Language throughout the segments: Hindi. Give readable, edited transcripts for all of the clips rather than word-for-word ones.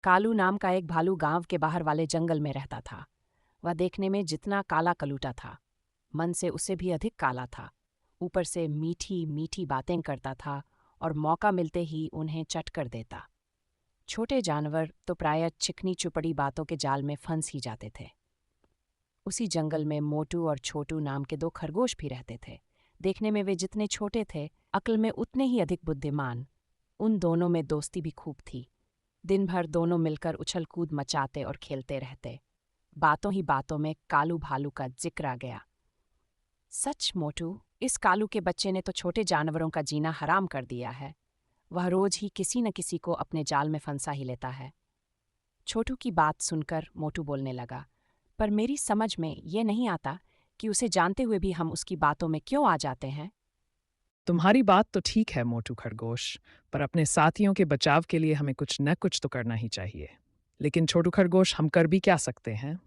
कालू नाम का एक भालू गांव के बाहर वाले जंगल में रहता था। वह देखने में जितना काला कलूटा था, मन से उससे भी अधिक काला था। ऊपर से मीठी मीठी बातें करता था और मौका मिलते ही उन्हें चट कर देता। छोटे जानवर तो प्रायः चिकनी चुपड़ी बातों के जाल में फंस ही जाते थे। उसी जंगल में मोटू और छोटू नाम के दो खरगोश भी रहते थे। देखने में वे जितने छोटे थे, अक्ल में उतने ही अधिक बुद्धिमान। उन दोनों में दोस्ती भी खूब थी। दिन भर दोनों मिलकर उछल कूद मचाते और खेलते रहते। बातों ही बातों में कालू भालू का जिक्र आ गया। सच मोटू, इस कालू के बच्चे ने तो छोटे जानवरों का जीना हराम कर दिया है। वह रोज ही किसी न किसी को अपने जाल में फंसा ही लेता है। छोटू की बात सुनकर मोटू बोलने लगा, पर मेरी समझ में ये नहीं आता कि उसे जानते हुए भी हम उसकी बातों में क्यों आ जाते हैं। तुम्हारी बात तो ठीक है मोटू खरगोश, पर अपने साथियों के बचाव के लिए हमें कुछ न कुछ तो करना ही चाहिए। लेकिन छोटू खरगोश, हम कर भी क्या सकते हैं?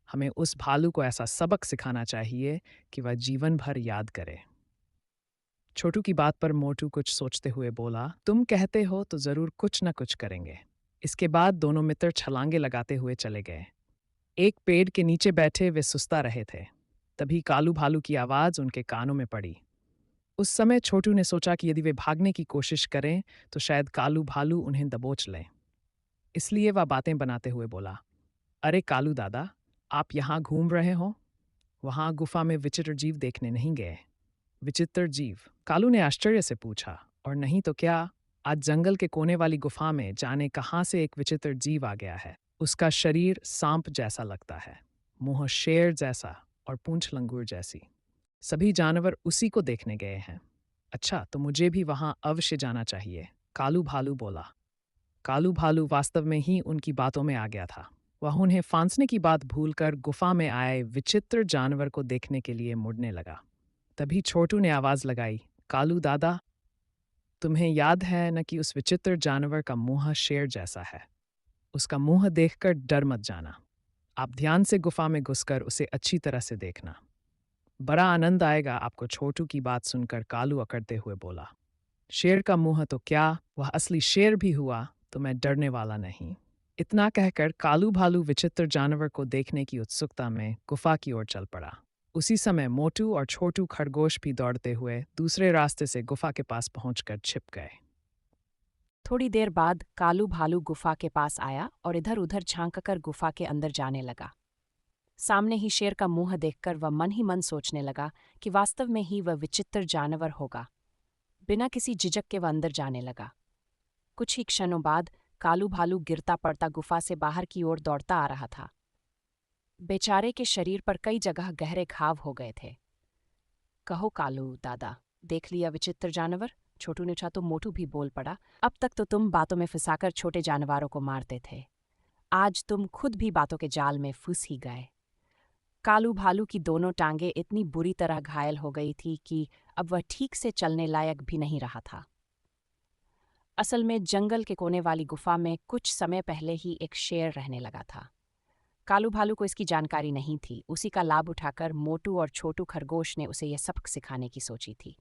हमें उस भालू को ऐसा सबक सिखाना चाहिए कि वह जीवन भर याद करे। छोटू की बात पर मोटू कुछ सोचते हुए बोला, तुम कहते हो तो जरूर कुछ न कुछ करेंगे। इसके बाद दोनों मित्र छलांगे लगाते हुए चले गए। एक पेड़ के नीचे बैठे वे सुस्ता रहे थे। तभी कालू भालू की आवाज उनके कानों में पड़ी। उस समय छोटू ने सोचा कि यदि वे भागने की कोशिश करें तो शायद कालू भालू उन्हें दबोच लें। इसलिए वह बातें बनाते हुए बोला, अरे कालू दादा, आप यहाँ घूम रहे हो? वहां गुफा में विचित्र जीव देखने नहीं गए? विचित्र जीव? कालू ने आश्चर्य से पूछा। और नहीं तो क्या, आज जंगल के कोने वाली गुफा में जाने कहाँ से एक विचित्र जीव आ गया है। उसका शरीर सांप जैसा लगता है, मुंह शेर जैसा और पूंछ लंगूर जैसी। सभी जानवर उसी को देखने गए हैं। अच्छा, तो मुझे भी वहां अवश्य जाना चाहिए, कालू भालू बोला। कालू भालू वास्तव में ही उनकी बातों में आ गया था। वह उन्हें फांसने की बात भूलकर गुफा में आए विचित्र जानवर को देखने के लिए मुड़ने लगा। तभी छोटू ने आवाज लगाई, कालू दादा, तुम्हें याद है न कि उस विचित्र जानवर का मुंह शेर जैसा है? उसका मुंह देखकर डर मत जाना। आप ध्यान से गुफा में घुसकर उसे अच्छी तरह से देखना। बड़ा आनंद आएगा आपको। छोटू की बात सुनकर कालू अकड़ते हुए बोला, शेर का मुंह तो क्या, वह असली शेर भी हुआ तो मैं डरने वाला नहीं। इतना कहकर कालू भालू विचित्र जानवर को देखने की उत्सुकता में गुफा की ओर चल पड़ा। उसी समय मोटू और छोटू खरगोश भी दौड़ते हुए दूसरे रास्ते से गुफा के पास पहुंचकर छिप गए। थोड़ी देर बाद कालू भालू गुफा के पास आया और इधर उधर झांककर गुफा के अंदर जाने लगा। सामने ही शेर का मुंह देखकर वह मन ही मन सोचने लगा कि वास्तव में ही वह विचित्र जानवर होगा। बिना किसी झिझक के वह अंदर जाने लगा। कुछ ही क्षणों बाद कालू भालू गिरता पड़ता गुफा से बाहर की ओर दौड़ता आ रहा था। बेचारे के शरीर पर कई जगह गहरे घाव हो गए थे। कहो कालू दादा, देख लिया विचित्र जानवर? छोटू ने चाहा तो मोटू भी बोल पड़ा, अब तक तो तुम बातों में फंसाकर छोटे जानवरों को मारते थे। आज तुम खुद भी बातों के जाल में फंस ही गए। कालू भालू की दोनों टांगें इतनी बुरी तरह घायल हो गई थी कि अब वह ठीक से चलने लायक भी नहीं रहा था। असल में जंगल के कोने वाली गुफा में कुछ समय पहले ही एक शेर रहने लगा था। कालू भालू को इसकी जानकारी नहीं थी। उसी का लाभ उठाकर मोटू और छोटू खरगोश ने उसे यह सबक सिखाने की सोची थी।